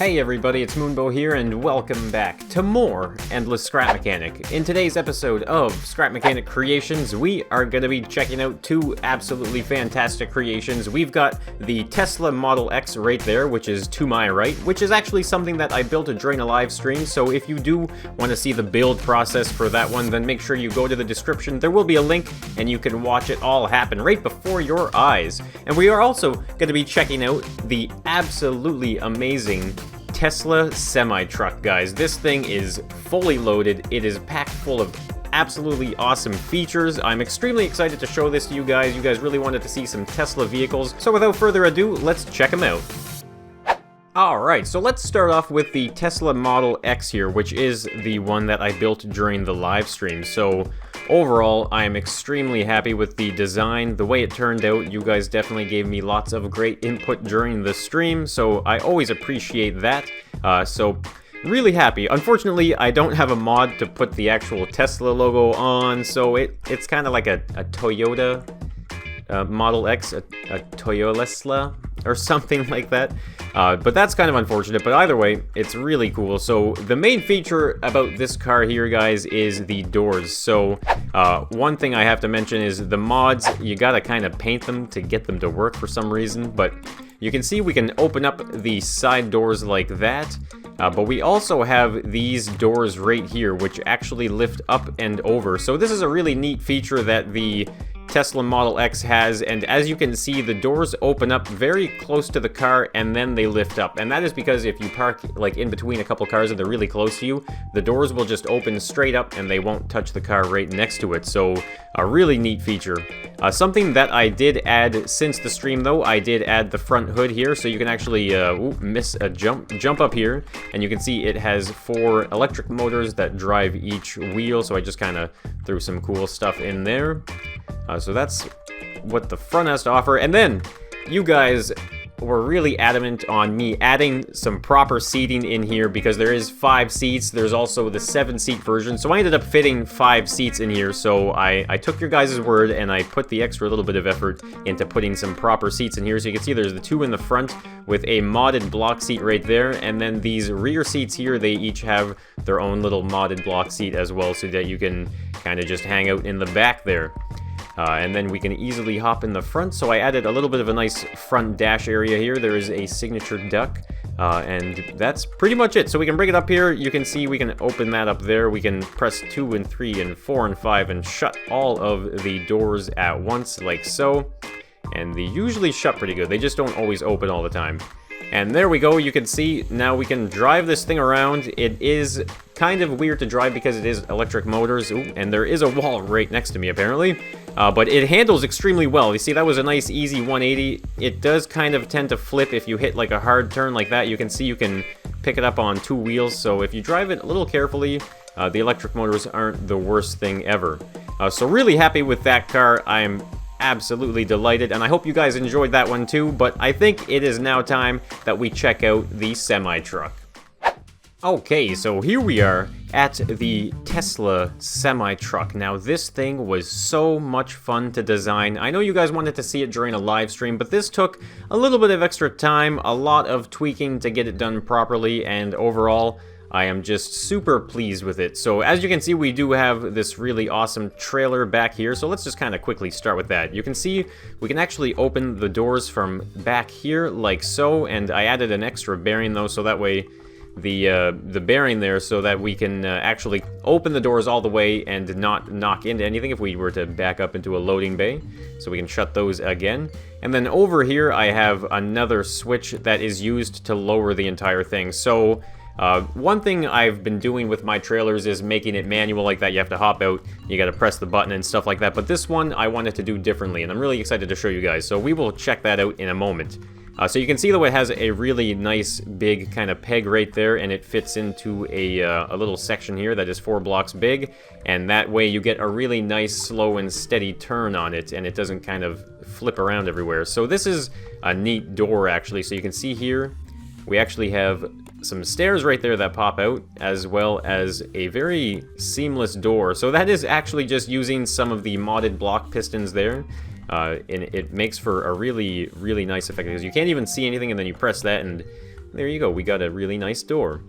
Hey everybody, it's Moonbo here, and welcome back to more Endless Scrap Mechanic. In today's episode of Scrap Mechanic Creations, we are going to be checking out two absolutely fantastic creations. We've got the Tesla Model X right there, which is to my right, which is actually something that I built during a live stream, so if you do want to see the build process for that one, then make sure you go to the description. There will be a link, and you can watch it all happen right before your eyes. And we are also going to be checking out the absolutely amazing Tesla semi-truck, guys. This thing is fully loaded. It is packed full of absolutely awesome features. I'm extremely excited to show this to you guys. You guys really wanted to see some Tesla vehicles. So without further ado, let's check them out. Alright, so let's start off with the Tesla Model X here, which is the one that I built during the live stream. So overall, I am extremely happy with the design, the way it turned out. You guys definitely gave me lots of great input during the stream, so I always appreciate that. So really happy. Unfortunately, I don't have a mod to put the actual Tesla logo on, so it's kind of like a Toyota Model X, a Toyota or something like that. But that's kind of unfortunate, but either way, it's really cool. So the main feature about this car here, guys, is the doors. So one thing I have to mention is the mods, you gotta kind of paint them to get them to work for some reason, but you can see we can open up the side doors like that. But we also have these doors right here, which actually lift up and over. So this is a really neat feature that the Tesla Model X has, and as you can see, the doors open up very close to the car and then they lift up, and that is because if you park like in between a couple cars and they're really close to you, the doors will just open straight up and they won't touch the car right next to it. So a really neat feature. Something that I did add since the stream though, I did add the front hood here, so you can actually miss a jump up here, and you can see it has 4 electric motors that drive each wheel, so I just kind of threw some cool stuff in there. So that's what the front has to offer. And then you guys were really adamant on me adding some proper seating in here because there is 5 seats. There's also the 7-seat version. So I ended up fitting 5 seats in here. So I took your guys' word and I put the extra little bit of effort into putting some proper seats in here. So you can see there's the 2 in the front with a modded block seat right there. And then these rear seats here, they each have their own little modded block seat as well, so that you can kind of just hang out in the back there. And then we can easily hop in the front, so I added a little bit of a nice front dash area here. There is a signature duck, and that's pretty much it. So we can bring it up here. You can see we can open that up there. We can press 2 and 3 and 4 and 5 and shut all of the doors at once, like so. And they usually shut pretty good. They just don't always open all the time. And there we go, you can see, now we can drive this thing around. It is kind of weird to drive because it is electric motors. Ooh, and there is a wall right next to me, apparently. But it handles extremely well. You see, that was a nice, easy 180. It does kind of tend to flip if you hit like a hard turn like that. You can see you can pick it up on 2 wheels, so if you drive it a little carefully, the electric motors aren't the worst thing ever. So really happy with that car. I'm absolutely delighted, and I hope you guys enjoyed that one too, but I think it is now time that we check out the semi-truck. Okay, so here we are at the Tesla semi-truck. Now this thing was so much fun to design. I know you guys wanted to see it during a live stream, but this took a little bit of extra time, a lot of tweaking to get it done properly, and overall, I am just super pleased with it. So as you can see, we do have this really awesome trailer back here. So let's just kind of quickly start with that. You can see we can actually open the doors from back here like so. And I added an extra bearing though, so that way the bearing there, so that we can actually open the doors all the way and not knock into anything if we were to back up into a loading bay. So we can shut those again. And then over here, I have another switch that is used to lower the entire thing. So one thing I've been doing with my trailers is making it manual like that. You have to hop out, you gotta press the button and stuff like that, but this one I wanted to do differently, and I'm really excited to show you guys, so we will check that out in a moment. So you can see though it has a really nice big kind of peg right there, and it fits into a little section here that is 4 blocks big, and that way you get a really nice slow and steady turn on it, and it doesn't kind of flip around everywhere. So this is a neat door actually. So you can see here we actually have some stairs right there that pop out, as well as a very seamless door. So that is actually just using some of the modded block pistons there. And it makes for a really, really nice effect, because you can't even see anything, and then you press that and There you go, we got a really nice door.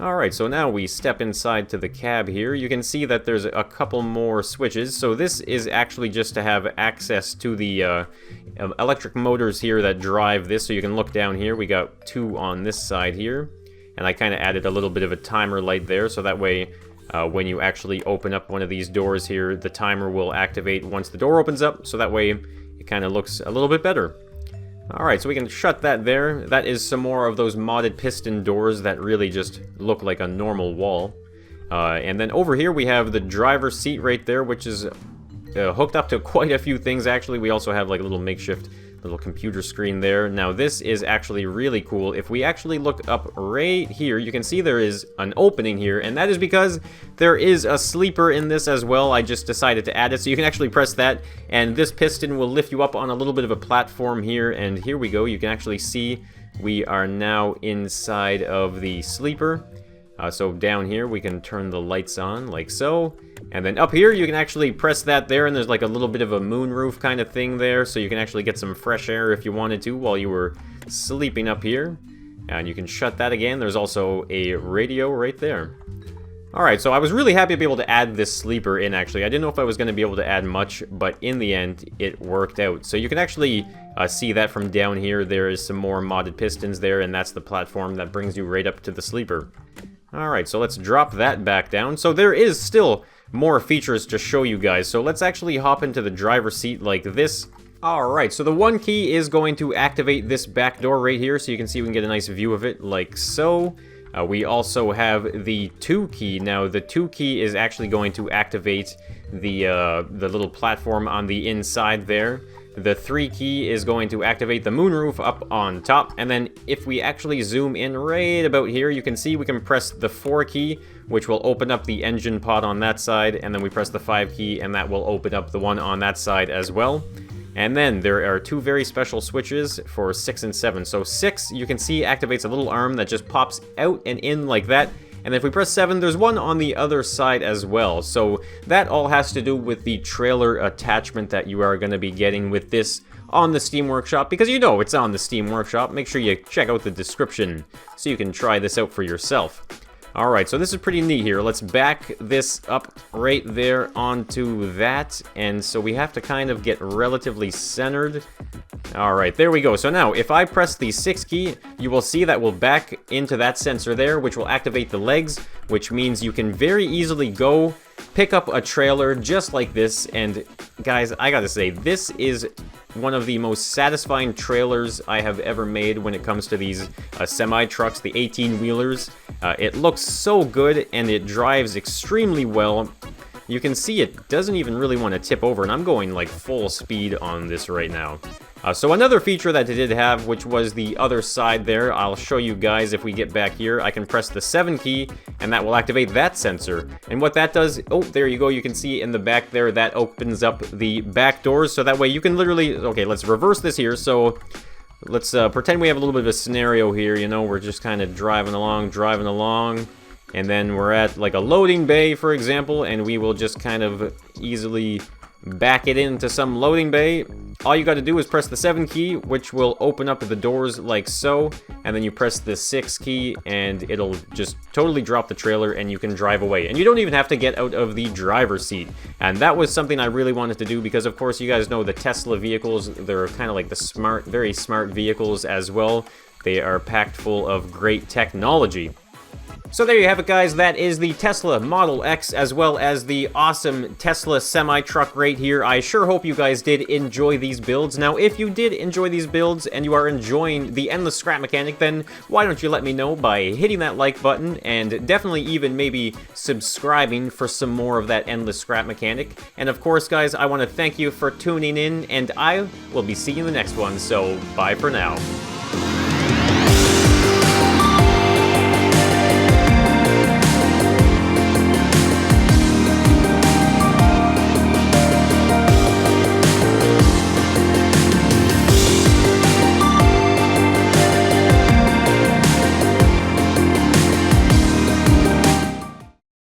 Alright, so now we step inside to the cab here. You can see that there's a couple more switches. So this is actually just to have access to the electric motors here that drive this. So you can look down here. We got 2 on this side here. And I kind of added a little bit of a timer light there. So that way, when you actually open up one of these doors here, the timer will activate once the door opens up. So that way, it kind of looks a little bit better. Alright, so we can shut that there. That is some more of those modded piston doors that really just look like a normal wall. And then over here we have the driver's seat right there, which is hooked up to quite a few things actually. We also have like a little makeshift little computer screen there. Now this is actually really cool. If we actually look up right here, you can see there is an opening here, and that is because there is a sleeper in this as well. I just decided to add it, so you can actually press that, and this piston will lift you up on a little bit of a platform here, and here we go. You can actually see we are now inside of the sleeper. So down here we can turn the lights on like so, and then up here you can actually press that there, and there's like a little bit of a moonroof kind of thing there, so you can actually get some fresh air if you wanted to while you were sleeping up here. And you can shut that again. There's also a radio right there. Alright, so I was really happy to be able to add this sleeper in actually. I didn't know if I was going to be able to add much, but in the end it worked out. So you can actually see that from down here. There is some more modded pistons there, and that's the platform that brings you right up to the sleeper. Alright, so let's drop that back down. So there is still more features to show you guys. So let's actually hop into the driver's seat like this. Alright, so the 1 key is going to activate this back door right here, so you can see we can get a nice view of it like so. We also have the 2 key. Now the 2 key is actually going to activate the little platform on the inside there. The 3 key is going to activate the moonroof up on top, and then if we actually zoom in right about here, you can see we can press the 4 key, which will open up the engine pod on that side, and then we press the 5 key, and that will open up the one on that side as well. And then there are 2 very special switches for 6 and 7. So 6, you can see, activates a little arm that just pops out and in like that. And if we press 7, there's one on the other side as well. So that all has to do with the trailer attachment that you are going to be getting with this on the Steam Workshop. Because you know it's on the Steam Workshop. Make sure you check out the description so you can try this out for yourself. Alright, so this is pretty neat here. Let's back this up right there onto that. And so we have to kind of get relatively centered. Alright, there we go. So now, if I press the 6 key, you will see that we'll back into that sensor there, which will activate the legs, which means you can very easily go pick up a trailer just like this. And guys, I gotta say, this is one of the most satisfying trailers I have ever made when it comes to these semi-trucks, the 18-wheelers. It looks so good, and it drives extremely well. You can see it doesn't even really want to tip over, and I'm going like full speed on this right now. So another feature that it did have, which was the other side there, I'll show you guys if we get back here. I can press the 7 key, and that will activate that sensor. And what that does, oh, there you go, you can see in the back there, that opens up the back doors, so that way you can literally, okay, let's reverse this here. So let's pretend we have a little bit of a scenario here, you know, we're just kind of driving along, and then we're at like a loading bay, for example, and we will just kind of easily back it into some loading bay. All you got to do is press the 7 key, which will open up the doors like so, and then you press the 6 key and it'll just totally drop the trailer and you can drive away. And you don't even have to get out of the driver's seat. And that was something I really wanted to do because, of course, you guys know the Tesla vehicles, they're kind of like the smart, very smart vehicles as well. They are packed full of great technology. So there you have it, guys. That is the Tesla Model X, as well as the awesome Tesla semi-truck right here. I sure hope you guys did enjoy these builds. Now, if you did enjoy these builds and you are enjoying the endless scrap mechanic, then why don't you let me know by hitting that like button and definitely even maybe subscribing for some more of that endless scrap mechanic. And of course, guys, I want to thank you for tuning in, and I will be seeing you in the next one, so bye for now.